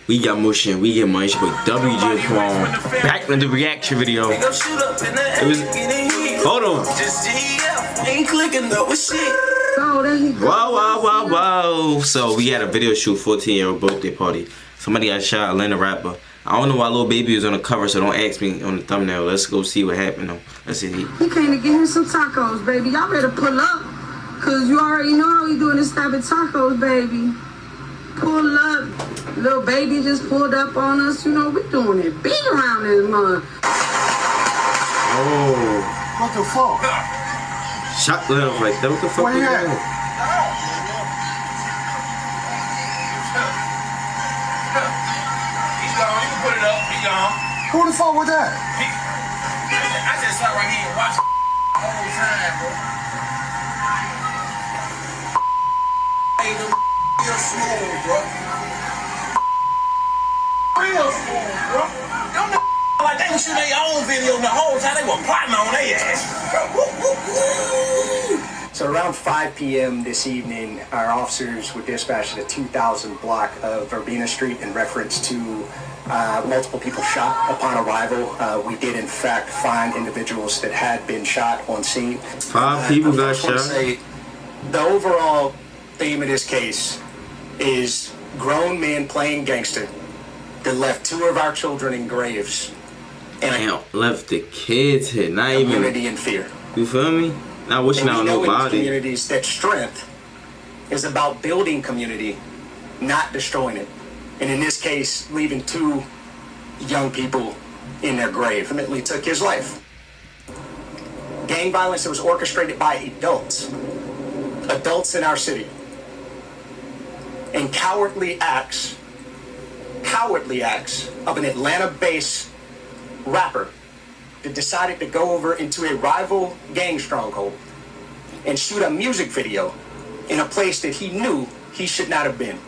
We got motion, we get money. It's your boy WJ Quan back with the reaction video. It was, hold on. Wow. So we had a video shoot, 14-year-old birthday party. Somebody got shot, Atlanta rapper. I don't know why Lil Baby was on the cover, so don't ask me on the thumbnail. Let's go see what happened though. Let's see. He came to get him some tacos, baby. Y'all better pull up. Cause you already know how we doing this type of tacos, baby. Pull up. Lil Baby just pulled up on us. You know, we doing it big around this month. Oh. What the fuck? Shot Lil like that. What the fuck? Where you at? He's gone. You can put it up. He gone. Who the fuck was that? I just sat right here and watched the whole time, bro. Real smooth, bro. Real smooth, bro. Them like they was shooting their own video the whole time. They were plotting on their ass. So around 5 p.m. this evening, our officers were dispatched at a 2000 block of Verbena Street in reference to multiple people shot. Upon arrival, we did in fact find individuals that had been shot on scene. 5 people got shot. Say, the overall theme of this case is grown men playing gangster that left 2 of our children in graves and left the kids here, not even community in fear. You feel me? Not wishing out nobody. nobody. Communities that strength is about building community, not destroying it. And in this case, leaving 2 young people in their grave ultimately took his life. Gang violence that was orchestrated by adults in our city. And cowardly acts of an Atlanta-based rapper that decided to go over into a rival gang stronghold and shoot a music video in a place that he knew he should not have been.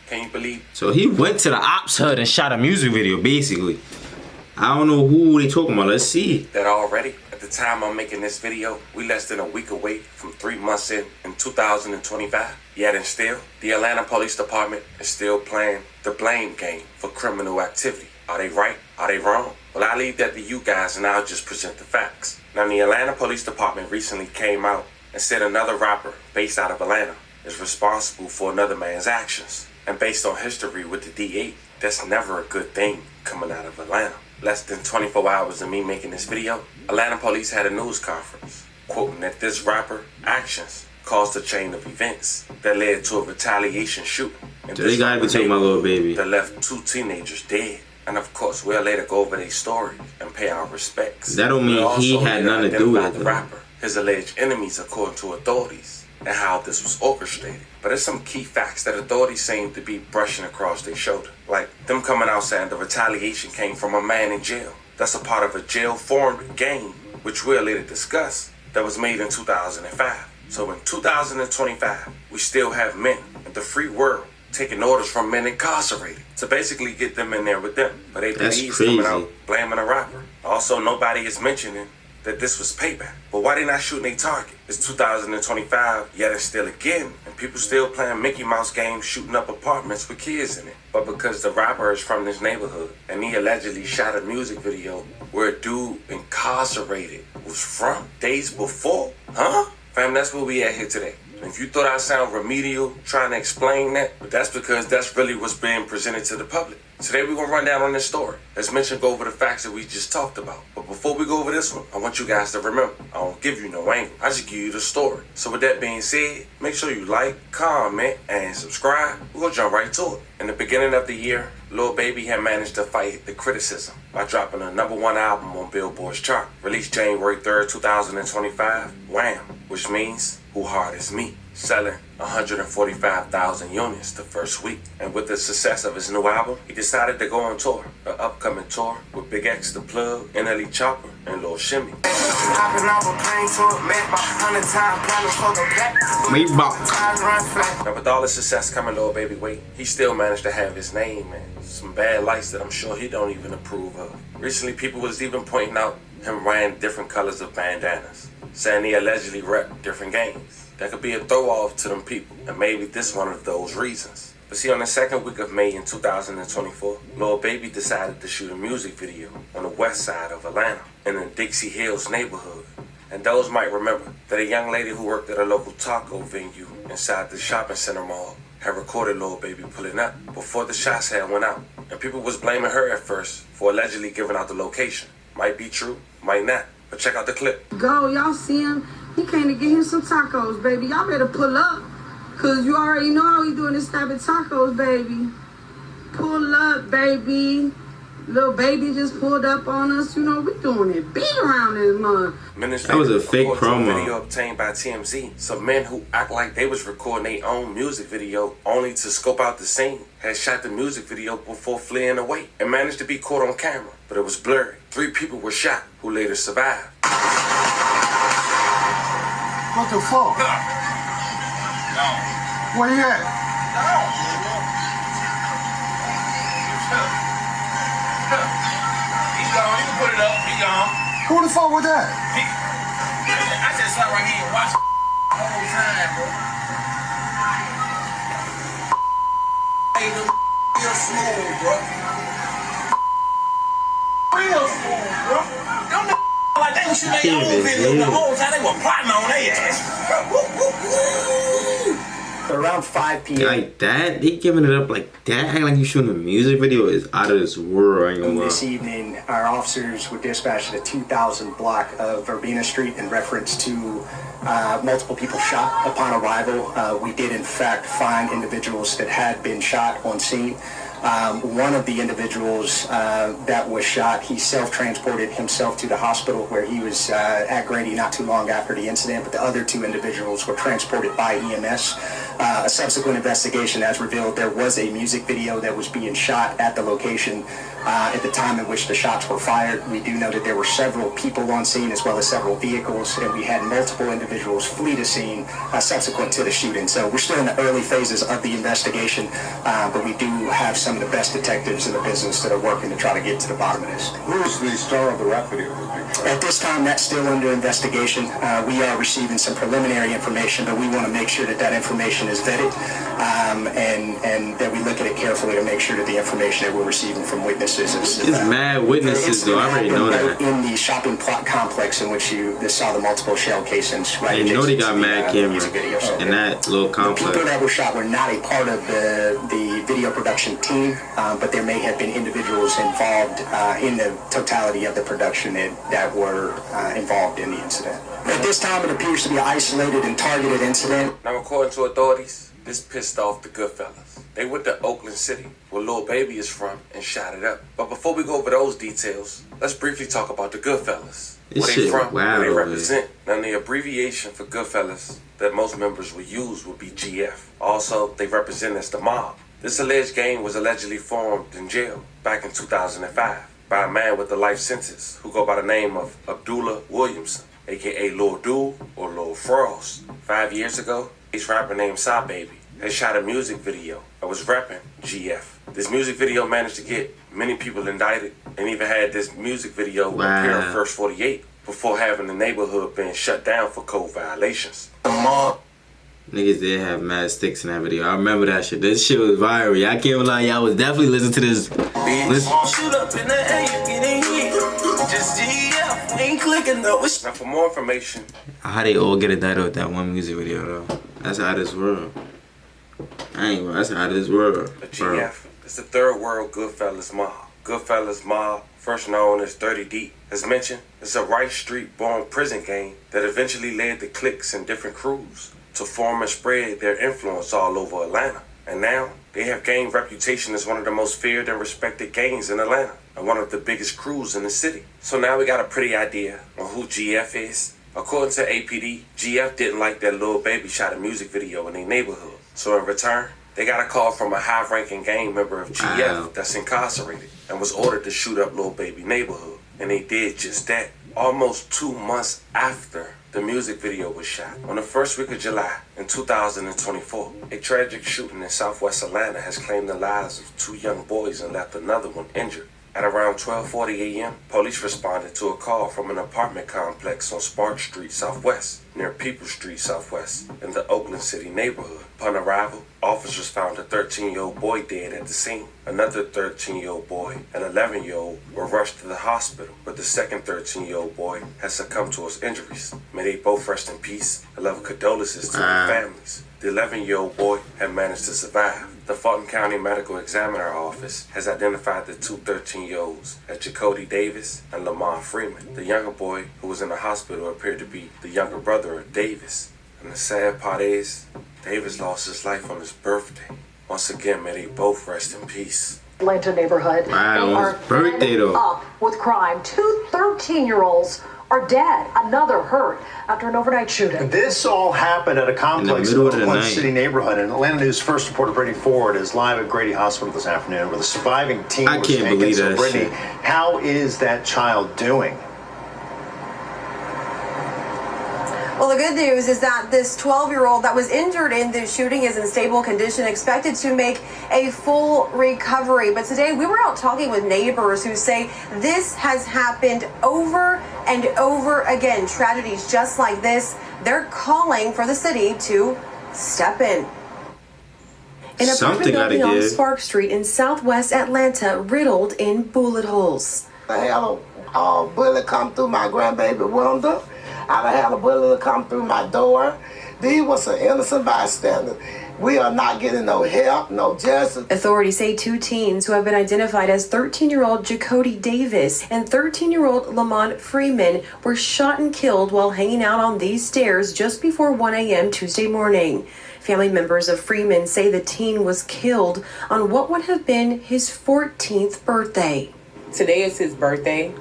Can you believe? So he went to the ops hut and shot a music video, basically. I don't know who they talking about. Let's see. That already, at the time I'm making this video, we less than a week away from 3 months in 2025. Yet and still, the Atlanta Police Department is still playing the blame game for criminal activity. Are they right? Are they wrong? Well, I leave that to you guys and I'll just present the facts. Now, the Atlanta Police Department recently came out and said another rapper based out of Atlanta is responsible for another man's actions. And based on history with the DA, that's never a good thing coming out of Atlanta. Less than 24 hours of me making this video, Atlanta police had a news conference quoting that this rapper actions caused a chain of events that led to a retaliation shooting. So they gotta be taking my Lil Baby. That left 2 teenagers dead. And of course, we'll later go over their story and pay our respects. That don't mean he had nothing to do with it. The rapper, his alleged enemies according to authorities, and how this was orchestrated. But there's some key facts that authorities seem to be brushing across their shoulder. Like them coming out saying the retaliation came from a man in jail. That's a part of a jail-formed game, which we'll later discuss, that was made in 2005. So in 2025, we still have men in the free world taking orders from men incarcerated to basically get them in there with them. But they believe coming out blaming a rapper. Also, nobody is mentioning that this was payback. But why they not shooting a target? It's 2025, yet and still again, and people still playing Mickey Mouse games, shooting up apartments with kids in it. But because the rapper is from this neighborhood, and he allegedly shot a music video where a dude incarcerated was from days before, huh? Fam, that's where we at here today. And if you thought I sound remedial trying to explain that, but that's because that's really what's being presented to the public. Today we're going to run down on this story. As mentioned, go over the facts that we just talked about. But before we go over this one, I want you guys to remember, I don't give you no angle. I just give you the story. So with that being said, make sure you like, comment, and subscribe. We're going to jump right to it. In the beginning of the year, Lil Baby had managed to fight the criticism by dropping a #1 album on Billboard's chart. Released January 3rd, 2025, Wham, which means Who Hard Is Me, selling 145,000 units the first week. And with the success of his new album, he decided to go on tour, an upcoming tour with Big X The Plug, NLE Chopper, and Lil Shimmy. Now with all the success coming Lil Baby way, he still managed to have his name and some bad lights that I'm sure he don't even approve of. Recently, people was even pointing out him wearing different colors of bandanas, saying he allegedly repped different gangs. That could be a throw off to them people, and maybe this one of those reasons. But see, on the second week of May in 2024, Lil Baby decided to shoot a music video on the west side of Atlanta in the Dixie Hills neighborhood. And those might remember that a young lady who worked at a local taco venue inside the shopping center mall had recorded Lil Baby pulling up before the shots had went out. And people was blaming her at first for allegedly giving out the location. Might be true, might not. But check out the clip. Go, y'all see him? He came to get him some tacos, baby. Y'all better pull up. Cause you already know how he doing this type of tacos, baby. Pull up, baby. Little baby just pulled up on us. You know, we doing it big around this month. That was a fake promo. A video obtained by TMZ. Some men who act like they was recording their own music video only to scope out the scene had shot the music video before fleeing away and managed to be caught on camera, but it was blurry. 3 people were shot who later survived. What the fuck? Where you at? He's gone. You can put it up. He gone. Who the fuck was that? I just sat right here and watched the whole time, bro. Hey, them real smooth, bro. Real smooth, bro. Them like they was shooting their own video the whole time. They were plotting on their ass. Around 5 p.m. Like that? They giving it up like that? Acting like you shooting a music video is out of this world. I ain't gonna lie. This evening, our officers were dispatched at the 2000 block of Verbena Street in reference to multiple people shot upon arrival. We did in fact find individuals that had been shot on scene. One of the individuals that was shot, he self-transported himself to the hospital where he was at Grady not too long after the incident, but the other 2 individuals were transported by EMS. A subsequent investigation has revealed there was a music video that was being shot at the location at the time in which the shots were fired. We do know that there were several people on scene as well as several vehicles, and we had multiple individuals flee the scene subsequent to the shooting. So we're still in the early phases of the investigation, but we do have some of the best detectives in the business that are working to try to get to the bottom of this. Who's the star of the rap video? At this time, that's still under investigation. We are receiving some preliminary information, but we want to make sure that that information is vetted and that we look at it carefully to make sure that the information that we're receiving from witnesses is It's mad witnesses though. I already know that. In the shopping plot complex in which you saw the multiple shell casings, right? They know they got mad cameras video. So in that little the complex. people that were shot were not a part of the video production team, but there may have been individuals involved in the totality of the production that were involved in the incident. At this time, it appears to be an isolated and targeted incident. Now, according to authorities, this pissed off the Goodfellas. They went to Oakland City, where Lil Baby is from, and shot it up. But before we go over those details, let's briefly talk about the Goodfellas. This Where they shit from, wild, where they man. represent. Now, the abbreviation for Goodfellas that most members would use would be GF. Also, they represent as the mob. This alleged gang was allegedly formed in jail back in 2005 by a man with a life sentence who go by the name of Abdullah Williamson, aka Lil Dude or Lil Frost. 5 years ago, this rapper named Sa Baby had shot a music video that was repping GF. This music video managed to get many people indicted and even had this music video appear on First 48 before having the neighborhood being shut down for code violations. The mob. Niggas did have mad sticks in that video. I remember that shit. This shit was viral. I can't lie, y'all was definitely listening to this. Listen. Shoot up in the air, you get in here. Just GF, ain't clicking though. Now, for more information, How they all get indicted with that one music video though. That's out of this world. I ain't gonna, that's out of this world. the GF is the third world Goodfellas mob. Goodfellas mob, first known as 30 Deep, as mentioned, is a Rice Street born prison gang that eventually led the cliques and different crews to form and spread their influence all over Atlanta. And now, they have gained reputation as one of the most feared and respected gangs in Atlanta, and one of the biggest crews in the city. So now we got a pretty idea on who GF is. According to APD, GF didn't like that Lil Baby shot a music video in their neighborhood. So in return, they got a call from a high-ranking gang member of GF that's incarcerated and was ordered to shoot up Lil Baby neighborhood. And they did just that. Almost 2 months after the music video was shot. On the first week of July in 2024, a tragic shooting in Southwest Atlanta has claimed the lives of 2 young boys and left another one injured. At around 12:40 a.m., police responded to a call from an apartment complex on Spark Street Southwest, near People Street Southwest, in the Oakland City neighborhood. Upon arrival, officers found a 13-year-old boy dead at the scene. Another 13-year-old boy and 11-year-old were rushed to the hospital, but the second 13-year-old boy has succumbed to his injuries. May they both rest in peace. I love condolences to their families. The 11-year-old boy had managed to survive. The Fulton County Medical Examiner Office has identified the two 13-year-olds as Jacody Davis and Lamont Freeman. The younger boy who was in the hospital appeared to be the younger brother of Davis. And the sad part is, Davis lost his life on his birthday. Once again, may they both rest in peace. Atlanta neighborhood. Wow, They on are his birthday, fed though. up with crime. Two 13-year-olds are dead. Another hurt after an overnight shooting. This all happened at a complex in middle the of the Oakland night. City neighborhood. And Atlanta News first reporter Brittany Ford is live at Grady Hospital this afternoon where the surviving teen I was can't taken. believe So that Brittany, shit. how is that child doing? Well, the good news is that this 12-year-old that was injured in this shooting is in stable condition, expected to make a full recovery. But today we were out talking with neighbors who say this has happened over and over again. Tragedies just like this, they're calling for the city to step in. An Something apartment building gotta on give. Spark Street in southwest Atlanta riddled in bullet holes. I had a bullet come through my grandbaby window. I had a bullet come through my door. These was an innocent bystander. We are not getting no help, no justice. Authorities say two teens who have been identified as 13-year-old Jacody Davis and 13-year-old Lamont Freeman were shot and killed while hanging out on these stairs just before 1 a.m. Tuesday morning. Family members of Freeman say the teen was killed on what would have been his 14th birthday. Today is his birthday.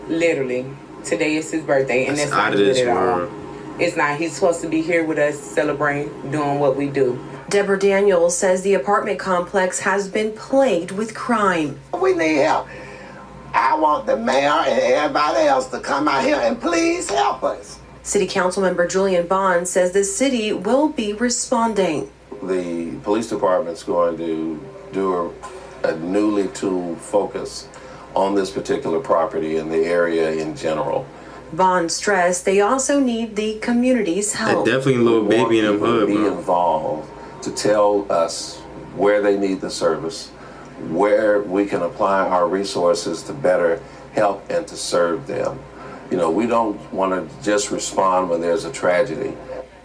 Literally. Today is his birthday, and That's that's not out of good this at all. world. It's not. He's supposed to be here with us, celebrating, doing what we do. Deborah Daniels says the apartment complex has been plagued with crime. We need help. I want the mayor and everybody else to come out here and please help us. City Council member Julian Bond says the city will be responding. The police department's going to do a newly tuned focus on this particular property and the area in general. Bond stressed they also need the community's help. Definitely a little baby in them people to hood, be bro. involved to tell us where they need the service, where we can apply our resources to better help and to serve them. You know, we don't want to just respond when there's a tragedy.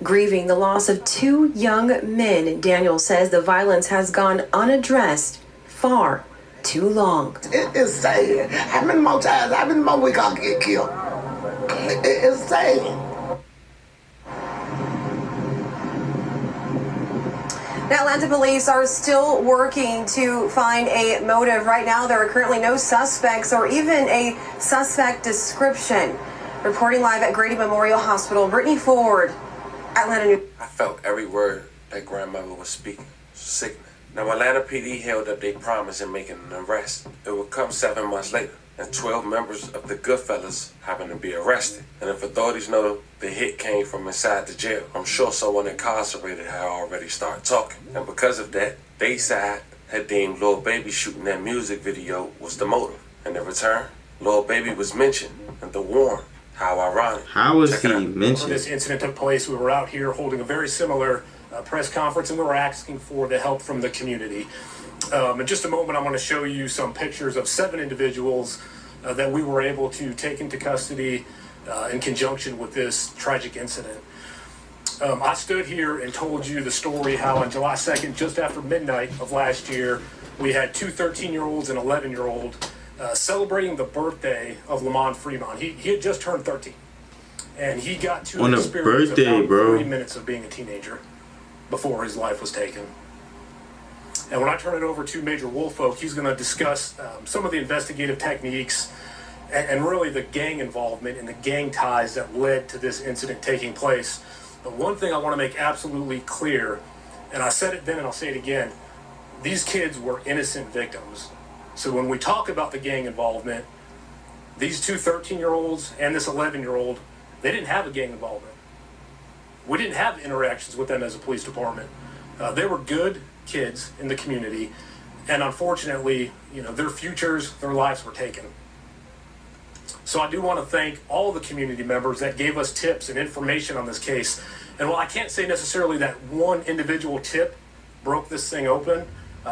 Grieving the loss of two young men, Daniel says the violence has gone unaddressed far too long. It is sad. How many more we gonna get killed? It is sad. Now, Atlanta police are still working to find a motive. Right now, there are currently no suspects or even a suspect description. Reporting live at Grady Memorial Hospital, Brittany Ford, Atlanta News. I felt every word that grandmother was speaking. Sickening. Now, Atlanta PD held up their promise in making an arrest. It would come 7 months later, and 12 members of the Goodfellas happened to be arrested. And if authorities know the hit came from inside the jail, I'm sure someone incarcerated had already started talking. And because of that, they side had deemed Lil Baby shooting that music video was the motive. And in return, Lil Baby was mentioned and the warrant. How ironic. How was Check it he out. When mentioned? this incident took place, we were out here holding a very similar press conference, and we were asking for the help from the community. In just a moment, I'm going to show you some pictures of 7 individuals that we were able to take into custody in conjunction with this tragic incident. I stood here and told you the story how on July 2nd, just after midnight of last year, we had two 13-year-olds and 11-year-old celebrating the birthday of Lamont Freeman. He had just turned 13. And he got to On a experience birthday, about bro. 3 minutes of being a teenager before his life was taken. And when I turn it over to Major Woolfolk, he's going to discuss some of the investigative techniques and really the gang involvement and the gang ties that led to this incident taking place. But one thing I want to make absolutely clear, and I said it then and I'll say it again, these kids were innocent victims. So when we talk about the gang involvement, these two 13-year-olds and this 11-year-old, they didn't have a gang involvement. We didn't have interactions with them as a police department. They were good kids in the community, and unfortunately, their futures, their lives were taken. So I do want to thank all the community members that gave us tips and information on this case. And while I can't say necessarily that one individual tip broke this thing open.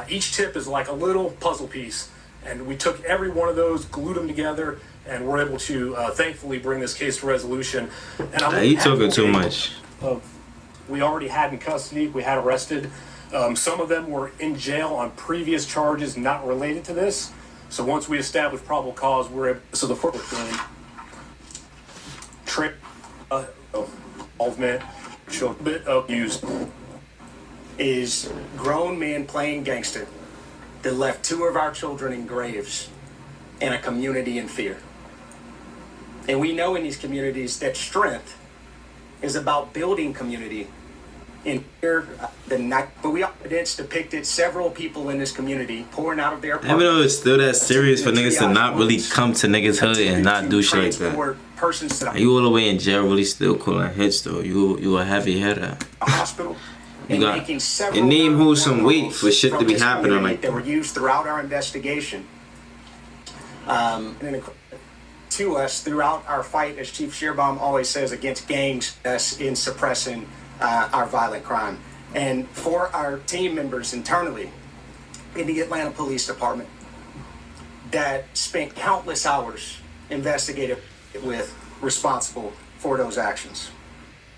Each tip is like a little puzzle piece, and we took every one of those, glued them together, and we're able to thankfully bring this case to resolution. And You talking too much. We already had in custody, we had arrested. Some of them were in jail on previous charges not related to this. So once we established probable cause, we're able, so the fourth thing, trick, involvement, show a bit of use, is grown men playing gangster that left 2 of our children in graves and a community in fear. And we know in these communities that strength is about building community. In here, the night, but we evidence depicted several people in this community pouring out of their Even though it's still that serious for niggas to not really come to niggas' hood and not do shit like that. You all the way in jail really still calling hits though. You a heavy hitter. A hospital. You got your name holds some weight for shit to be happening like that. Were used throughout our investigation. And to us throughout our fight, as Chief Shearbaum always says, against gangs, us in suppressing our violent crime. And for our team members internally in the Atlanta Police Department that spent countless hours investigating with responsible for those actions.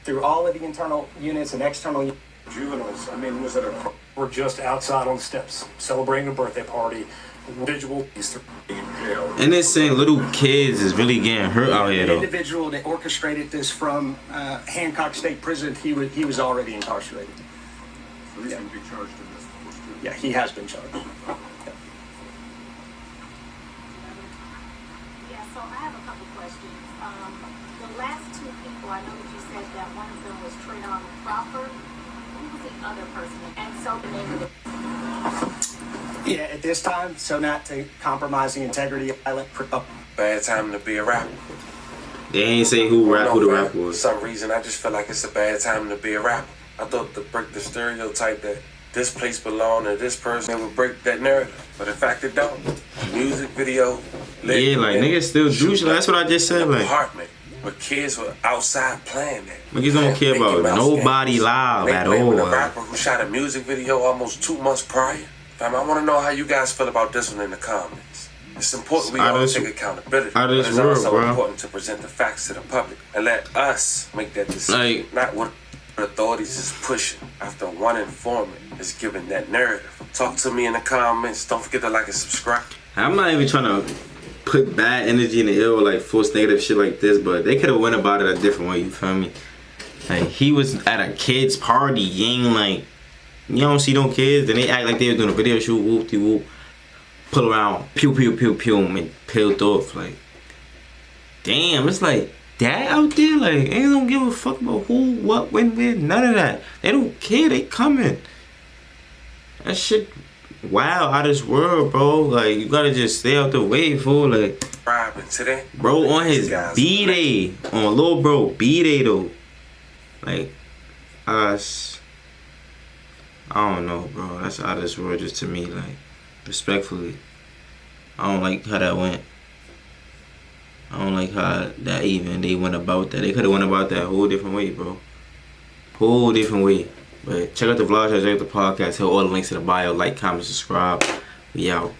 Through all of the internal units and external juveniles, I mean, was it a... We're just outside on the steps, celebrating a birthday party, individual... And they're saying little kids is really getting hurt out here though. The individual that orchestrated this from Hancock State Prison, he was already incarcerated. So he's going to be charged in this. Yeah, he has been charged. Yeah, so I have a couple questions. The last 2 people, I know that you said that one of them was Trayvon Crawford. Who was the other person? And so the name of the... Yeah, at this time, so not to compromise the integrity of violent... Bad time to be a rapper. They ain't say who the rapper was. For some reason, I just feel like it's a bad time to be a rapper. I thought to break the stereotype that this place belonged to this person, it would break that narrative. But in fact, it don't. Music video. Yeah, like niggas still do shit. That's what I just said. Like, apartment where kids were outside playing that. Niggas don't care about nobody live at all. With a rapper who shot a music video almost 2 months prior. Fam, I want to know how you guys feel about this one in the comments. It's important we all take accountability, but it's also important to present the facts to the public and let us make that decision, not what authorities is pushing after one informant is giving that narrative. Talk to me in the comments. Don't forget to like and subscribe. I'm not even trying to put bad energy in the air or like force negative shit like this, but they could have went about it a different way, you feel me? Like, he was at a kid's party, yang, like, you don't see them kids, then they act like they were doing a video shoot, whoop-de-whoop, pull around, pew, pew, pew, pew, and peeled off, like, damn, it's like, that out there, like, they don't give a fuck about who, what, when, where, none of that. They don't care, they coming. That shit, wow, out of this world, bro. Like, you gotta just stay out the way, fool, like, bro, on his B-Day, on Lil Bro, B-Day, though, like, I don't know, bro. That's out of this world just to me, like, respectfully. I don't like how that went. I don't like how that even they went about that. They could have went about that a whole different way, bro. Whole different way. But check out the vlog, check out the podcast, hit all the links in the bio, like, comment, subscribe. We out.